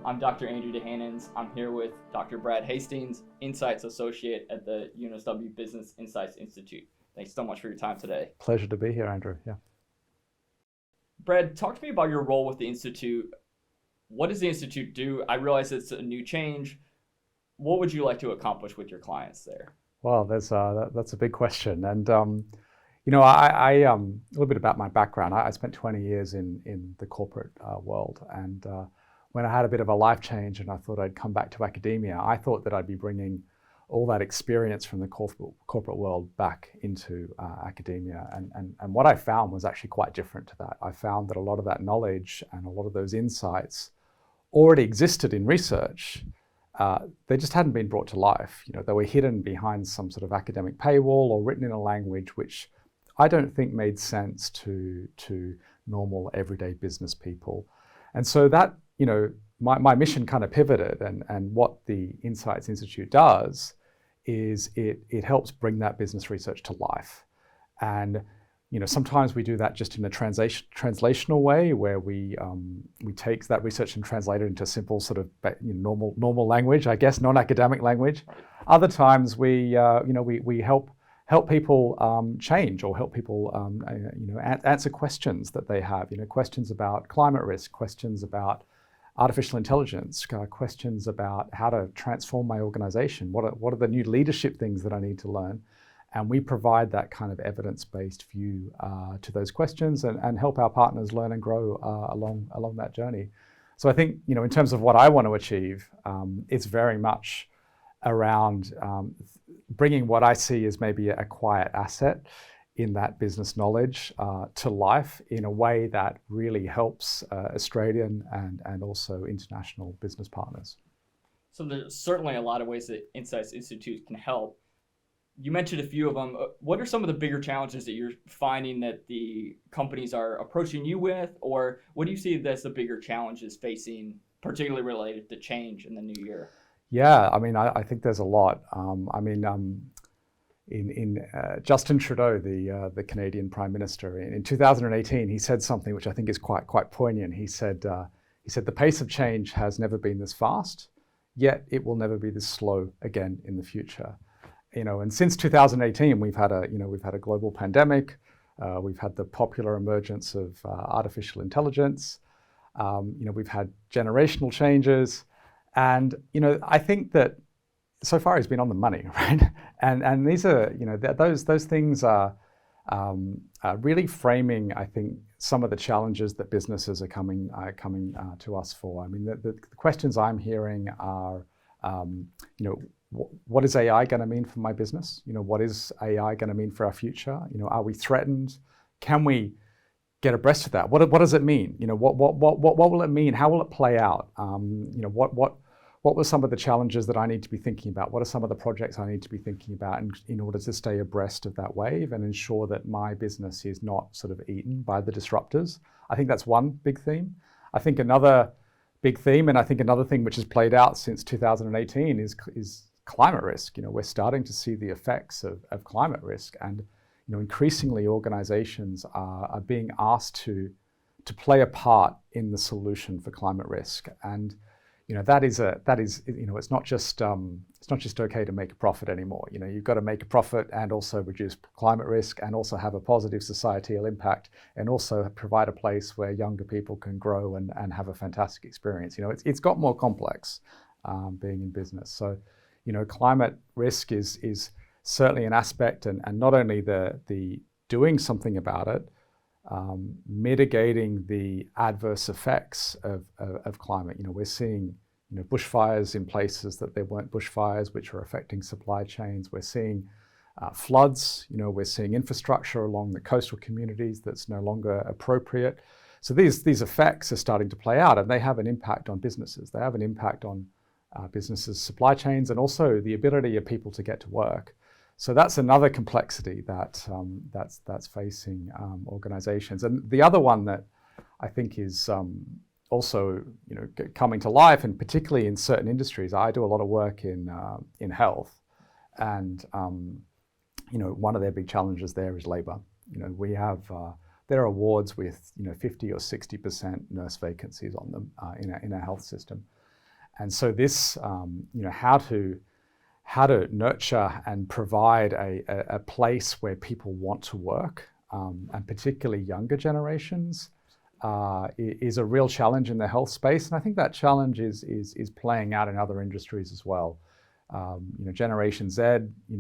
I'm Dr. Andrew DeHanens. I'm here with Dr. Brad Hastings, Insights Associate at the UNSW Business Insights Institute. Thanks so much for your time today. Pleasure to be here, Andrew. Yeah. Brad, talk to me about your role with the Institute. What does the Institute do? I realize it's a new change. What would you like to accomplish with your clients there? Well, that's a big question. And, I a little bit about my background. I spent 20 years in the corporate world. And when I had a bit of a life change and I thought I'd come back to academia, I thought that I'd be bringing all that experience from the corporate world back into academia. And what I found was actually quite different to that. I found that a lot of that knowledge and a lot of those insights already existed in research. They just hadn't been brought to life. They were hidden behind some sort of academic paywall or written in a language which I don't think made sense to normal everyday business people. And so that, my mission kind of pivoted, and what the Insights Institute does is it helps bring that business research to life. And sometimes we do that just in a translational way, where we take that research and translate it into simple sort of normal language, I guess, non-academic language. Other times we help people change, or help people answer questions that they have. Questions about climate risk, questions about artificial intelligence, questions about how to transform my organization. What are the new leadership things that I need to learn? And we provide that kind of evidence-based view to those questions, and help our partners learn and grow along that journey. So I think, in terms of what I want to achieve, it's very much around bringing what I see as maybe a quiet asset in that business knowledge to life in a way that really helps Australian and also international business partners. So there's certainly a lot of ways that Insights Institute can help. You mentioned a few of them. What are some of the bigger challenges that you're finding that the companies are approaching you with, or what do you see as the bigger challenges facing, particularly related to change in the new year? Yeah, I think there's a lot. Justin Trudeau, the Canadian Prime Minister, in 2018, he said something which I think is quite poignant. He said the pace of change has never been this fast, yet it will never be this slow again in the future. And since 2018, we've had a global pandemic. We've had the popular emergence of artificial intelligence. We've had generational changes, and I think that so far he's been on the money, right? And these are those things are really framing, I think, some of the challenges that businesses are coming to us for. The questions I'm hearing are, what is AI going to mean for my business? What is AI going to mean for our future? Are we threatened? Can we get abreast of that? What does it mean? What will it mean? How will it play out? What were some of the challenges that I need to be thinking about? What are some of the projects I need to be thinking about in order to stay abreast of that wave and ensure that my business is not sort of eaten by the disruptors? I think that's one big theme. I think another big theme, and I think another thing which has played out since 2018 is climate risk. We're starting to see the effects of climate risk, and increasingly organizations are being asked to play a part in the solution for climate risk. And that is it's not just okay to make a profit anymore. You've got to make a profit and also reduce climate risk, and also have a positive societal impact, and also provide a place where younger people can grow and have a fantastic experience. It's got more complex being in business. So climate risk is certainly an aspect, and not only the doing something about it, mitigating the adverse effects of climate. We're seeing bushfires in places that there weren't bushfires, which are affecting supply chains. We're seeing floods. We're seeing infrastructure along the coastal communities that's no longer appropriate. So these effects are starting to play out, and they have an impact on businesses. They have an impact on businesses' supply chains, and also the ability of people to get to work. So that's another complexity that's facing organizations. And the other one that I think is also coming to life, and particularly in certain industries, I do a lot of work in health, and one of their big challenges there is labor. We have there are awards with 50 or 60% nurse vacancies on them in our health system. And so this, how to nurture and provide a place where people want to work, and particularly younger generations, is a real challenge in the health space. And I think that challenge is playing out in other industries as well. Generation Z,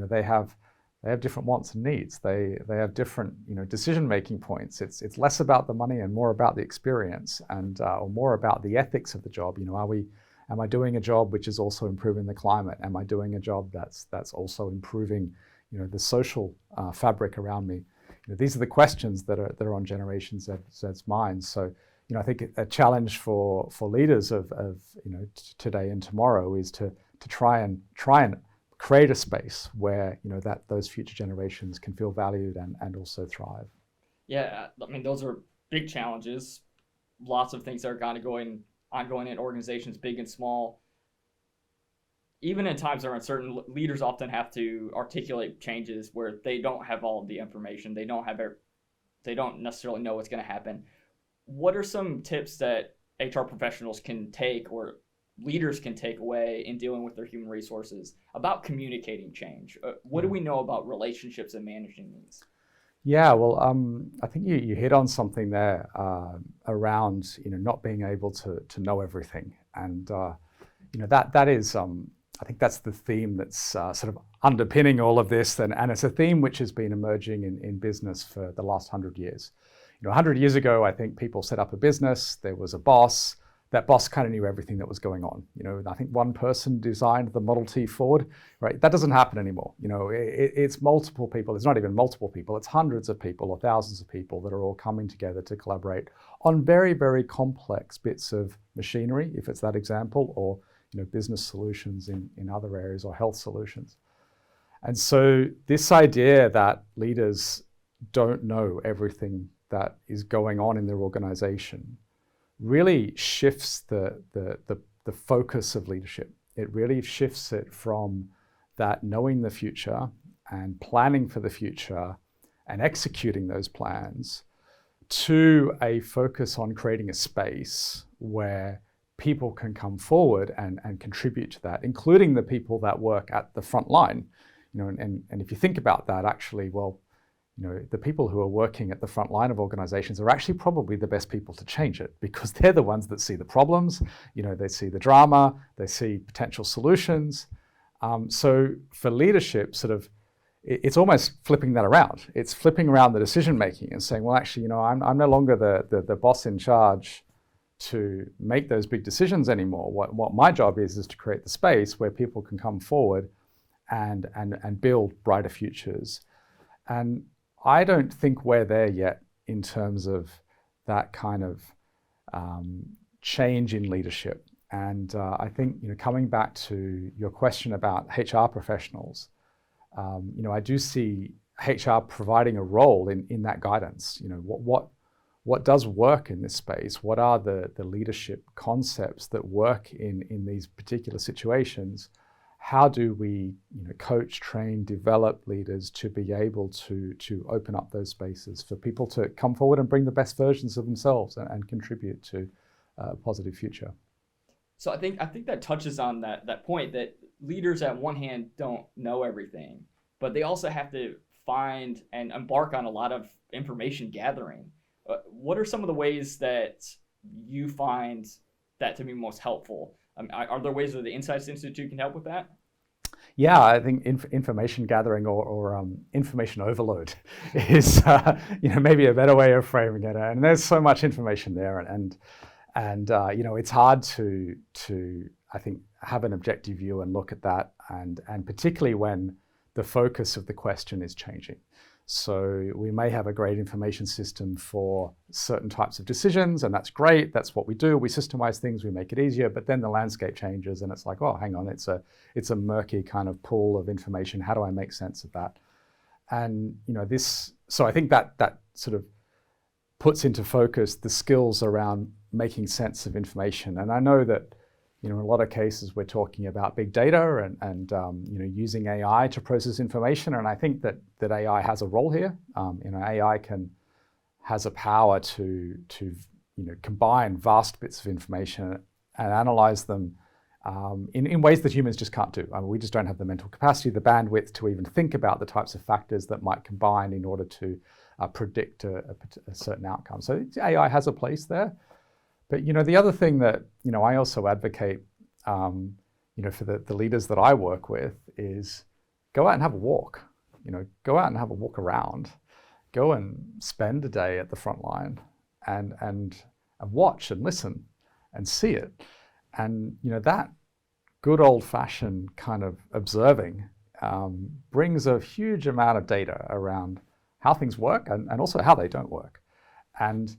they have different wants and needs. They have different, decision-making points. It's less about the money and more about the experience, and or more about the ethics of the job. Am I doing a job which is also improving the climate? Am I doing a job that's also improving, the social fabric around me? These are the questions that are on Generation Z's minds. So, I think a challenge for leaders of today and tomorrow is to try and create a space where that those future generations can feel valued and also thrive. Yeah, I mean, those are big challenges. Lots of things that are ongoing in organizations, big and small. Even in times that are uncertain, leaders often have to articulate changes where they don't have all of the information. They don't necessarily know what's going to happen. What are some tips that HR professionals can take, or leaders can take away in dealing with their human resources about communicating change? What do we know about relationships and managing these? Yeah, well, I think you hit on something there around not being able to know everything, and that is I think that's the theme that's sort of underpinning all of this, and it's a theme which has been emerging in business for the last 100 years. 100 years ago, I think people set up a business. There was a boss. That boss kind of knew everything that was going on. I think one person designed the Model T Ford, right? That doesn't happen anymore. It's multiple people. It's not even multiple people. It's hundreds of people or thousands of people that are all coming together to collaborate on very, very complex bits of machinery, if it's that example, or business solutions in other areas, or health solutions. And so this idea that leaders don't know everything that is going on in their organization really shifts the focus of leadership. It really shifts it from that knowing the future and planning for the future and executing those plans to a focus on creating a space where people can come forward and contribute to that, including the people that work at the front line. And if you think about that, actually, well, the people who are working at the front line of organizations are actually probably the best people to change it, because they're the ones that see the problems, they see the drama, they see potential solutions. So for leadership, it's almost flipping that around. It's flipping around the decision making and saying, well, actually, I'm no longer the boss in charge to make those big decisions anymore. What my job is to create the space where people can come forward and build brighter futures. And I don't think we're there yet in terms of that kind of change in leadership. And I think, coming back to your question about HR professionals, I do see HR providing a role in that guidance. What does work in this space? What are the leadership concepts that work in these particular situations? How do we coach, train, develop leaders to be able to open up those spaces for people to come forward and bring the best versions of themselves and contribute to a positive future? So I think that touches on that point that leaders at one hand don't know everything, but they also have to find and embark on a lot of information gathering. What are some of the ways that you find that to be most helpful? Are there ways that the Insights Institute can help with that? Yeah, I think information gathering or information overload is maybe a better way of framing it. And there's so much information there, and it's hard to I think have an objective view and look at that, and particularly when the focus of the question is changing. So we may have a great information system for certain types of decisions, and that's great. That's what we do. We systemize things, we make it easier, but then the landscape changes and it's like, oh, hang on, it's a murky kind of pool of information. How do I make sense of that? And so I think that sort of puts into focus the skills around making sense of information. And I know that in a lot of cases we're talking about big data and using AI to process information, and I think that AI has a role here. AI has a power to combine vast bits of information and analyze them in ways that humans just can't do. I mean, we just don't have the mental capacity, the bandwidth to even think about the types of factors that might combine in order to predict a certain outcome. So AI has a place there. But, the other thing that, I also advocate, for the leaders that I work with is go out and have a walk. Go out and have a walk around. Go and spend a day at the front line and watch and listen and see it. And, that good old-fashioned kind of observing brings a huge amount of data around how things work and also how they don't work. And,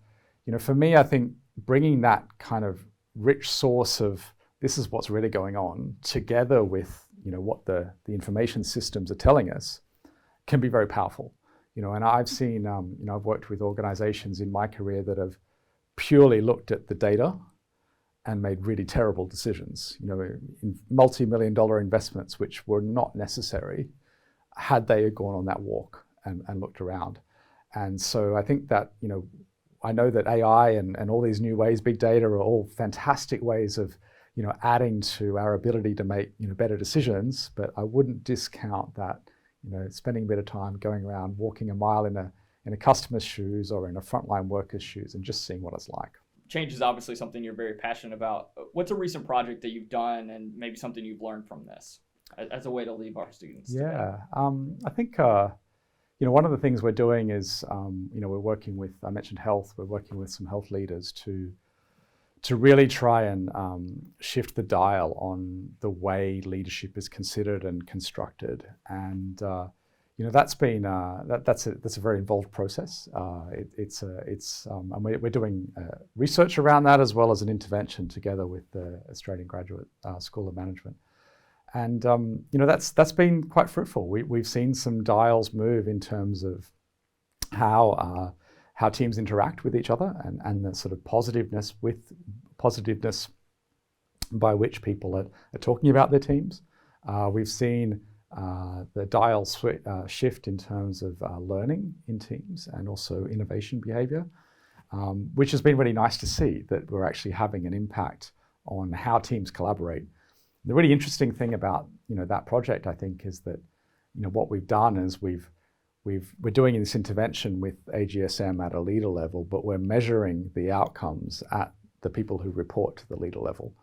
for me, I think bringing that kind of rich source of this is what's really going on together with, what the information systems are telling us can be very powerful. And I've seen, I've worked with organizations in my career that have purely looked at the data and made really terrible decisions, in multi-million-dollar investments, which were not necessary had they gone on that walk and looked around. And so I think that, I know that AI and all these new ways, big data, are all fantastic ways of, adding to our ability to make, better decisions. But I wouldn't discount that, spending a bit of time going around, walking a mile in a customer's shoes or in a frontline worker's shoes and just seeing what it's like. Change is obviously something you're very passionate about. What's a recent project that you've done and maybe something you've learned from this as a way to leave our students? Yeah, I think, one of the things we're doing is, we're working with, I mentioned health, we're working with some health leaders to really try and shift the dial on the way leadership is considered and constructed. And, that's been that's a very involved process. And we're doing research around that as well as an intervention together with the Australian Graduate School of Management. And that's been quite fruitful. We've seen some dials move in terms of how teams interact with each other and the sort of positiveness by which people are talking about their teams. We've seen the dial shift in terms of learning in teams and also innovation behavior, which has been really nice to see that we're actually having an impact on how teams collaborate. The really interesting thing about that project, I think, is that what we've done is we're doing this intervention with AGSM at a leader level, but we're measuring the outcomes at the people who report to the leader level.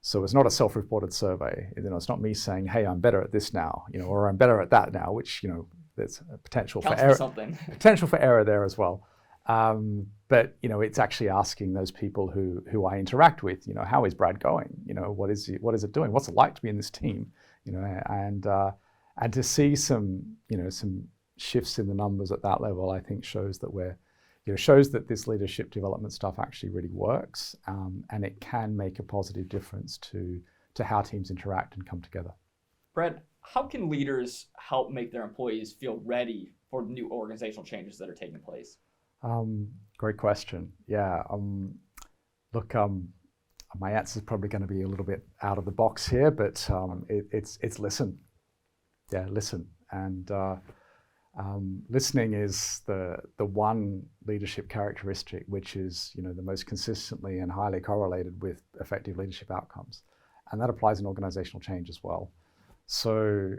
So it's not a self-reported survey. It's not me saying, "Hey, I'm better at this now," or "I'm better at that now," which there's a potential for error. Potential for error there as well. But it's actually asking those people who I interact with, how is Brad going? What is it doing? What's it like to be in this team? And to see some shifts in the numbers at that level, I think shows that this leadership development stuff actually really works, and it can make a positive difference to how teams interact and come together. Brad, how can leaders help make their employees feel ready for new organizational changes that are taking place? Great question. Yeah. Look, my answer is probably going to be a little bit out of the box here, but it's listen. Yeah, listen. And listening is the one leadership characteristic which is the most consistently and highly correlated with effective leadership outcomes, and that applies in organizational change as well. So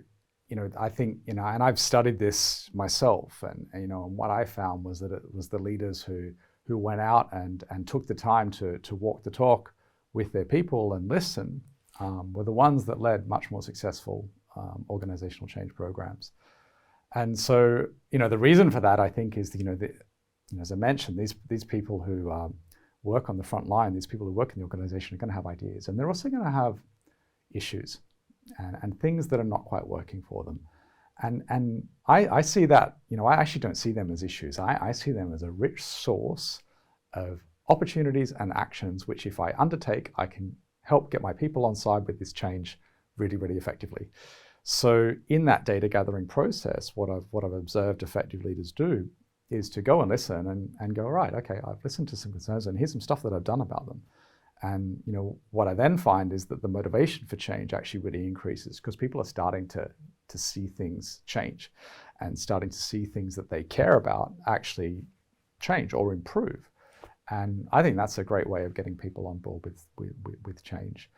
I think, and I've studied this myself, and what I found was that it was the leaders who went out and took the time to walk the talk with their people and listen were the ones that led much more successful organizational change programs. And so, the reason for that, I think, is, as I mentioned, these people who work on the front line, these people who work in the organization are going to have ideas, and they're also going to have issues and things that are not quite working for them. And I see that, I actually don't see them as issues. I see them as a rich source of opportunities and actions, which if I undertake, I can help get my people on side with this change really, really effectively. So in that data gathering process, what I've observed effective leaders do is to go and listen and go, right, okay, I've listened to some concerns and here's some stuff that I've done about them. And what I then find is that the motivation for change actually really increases because people are starting to see things change and starting to see things that they care about actually change or improve. And I think that's a great way of getting people on board with change.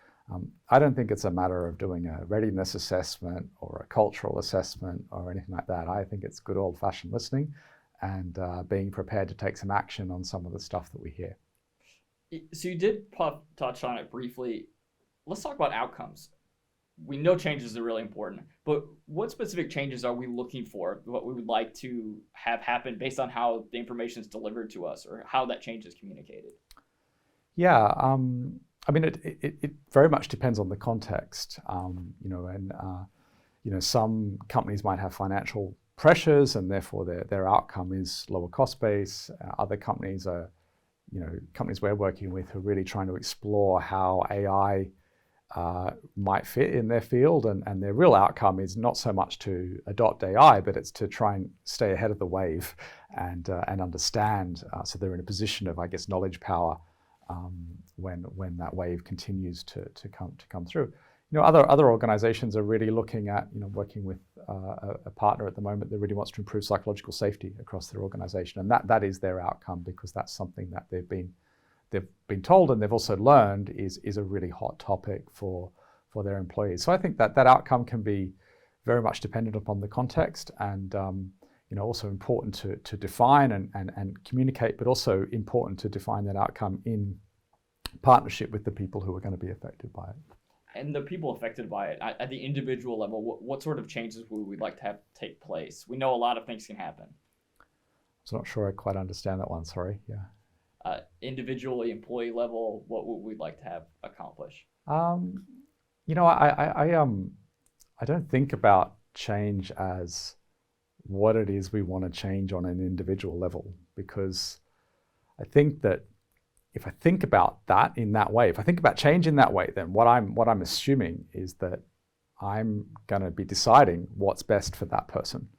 I don't think it's a matter of doing a readiness assessment or a cultural assessment or anything like that. I think it's good old-fashioned listening and being prepared to take some action on some of the stuff that we hear. So you did touch on it briefly. Let's talk about outcomes. We know changes are really important, but what specific changes are we looking for? What we would like to have happen based on how the information is delivered to us or how that change is communicated? Yeah, I mean, it very much depends on the context, some companies might have financial pressures and therefore their outcome is lower cost base. Other companies are, companies we're working with who are really trying to explore how AI might fit in their field, and their real outcome is not so much to adopt AI, but it's to try and stay ahead of the wave and understand. So they're in a position of, I guess, knowledge power when that wave continues to come through. Other organizations are really looking at, working with a partner at the moment that really wants to improve psychological safety across their organization, and that is their outcome because that's something that they've been told and they've also learned is a really hot topic for their employees. So I think that outcome can be very much dependent upon the context and also important to define and communicate, but also important to define that outcome in partnership with the people who are going to be affected by it. And the people affected by it, at the individual level, what sort of changes would we like to have take place? We know a lot of things can happen. I'm not sure I quite understand that one, sorry. Yeah. Individually, employee level, what would we like to have accomplish? I don't think about change as what it is we want to change on an individual level, because I think that if I think about that in that way, if I think about change in that way, then what I'm assuming is that I'm going to be deciding what's best for that person,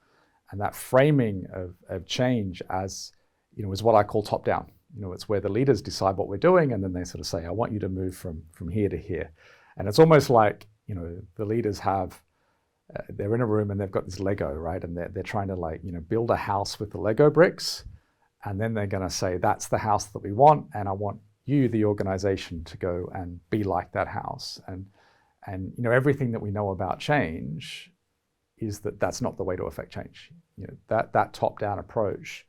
and that framing of change as is what I call top down. It's where the leaders decide what we're doing, and then they sort of say, I want you to move from here to here. And it's almost like, the leaders have, they're in a room and they've got this Lego, right? And they're trying to build a house with the Lego bricks. And then they're going to say, that's the house that we want. And I want you, the organization, to go and be like that house. And everything that we know about change is that that's not the way to affect change. That top-down approach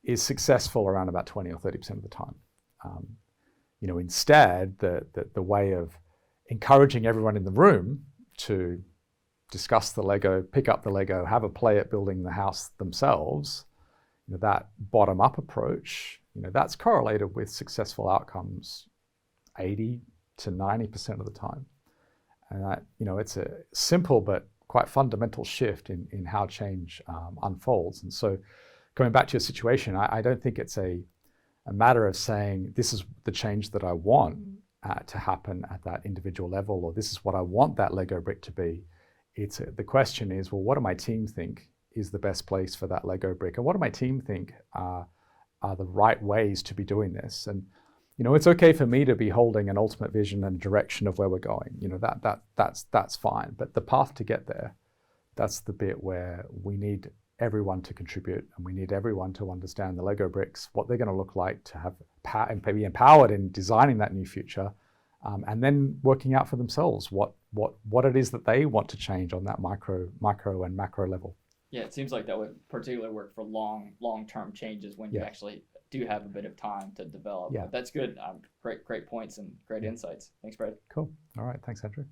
is successful around about 20 or 30% of the time. Instead, the way of encouraging everyone in the room to discuss the Lego, pick up the Lego, have a play at building the house themselves, that bottom-up approach, that's correlated with successful outcomes 80 to 90% of the time. And that, it's a simple but quite fundamental shift in how change unfolds. And so going back to your situation, I don't think it's a matter of saying, this is the change that I want to happen at that individual level, or this is what I want that Lego brick to be. The question is, well, what do my team think is the best place for that Lego brick? And what do my team think are the right ways to be doing this? And, it's okay for me to be holding an ultimate vision and direction of where we're going. That's fine. But the path to get there, that's the bit where we need everyone to contribute, and we need everyone to understand the Lego bricks, what they're going to look like, to have and be empowered in designing that new future, and then working out for themselves what it is that they want to change on that micro and macro level. Yeah, it seems like that would particularly work for long-term changes when you actually do have a bit of time to develop. Yeah. But that's good. Great points and great insights. Thanks, Brad. Cool. All right. Thanks, Andrew.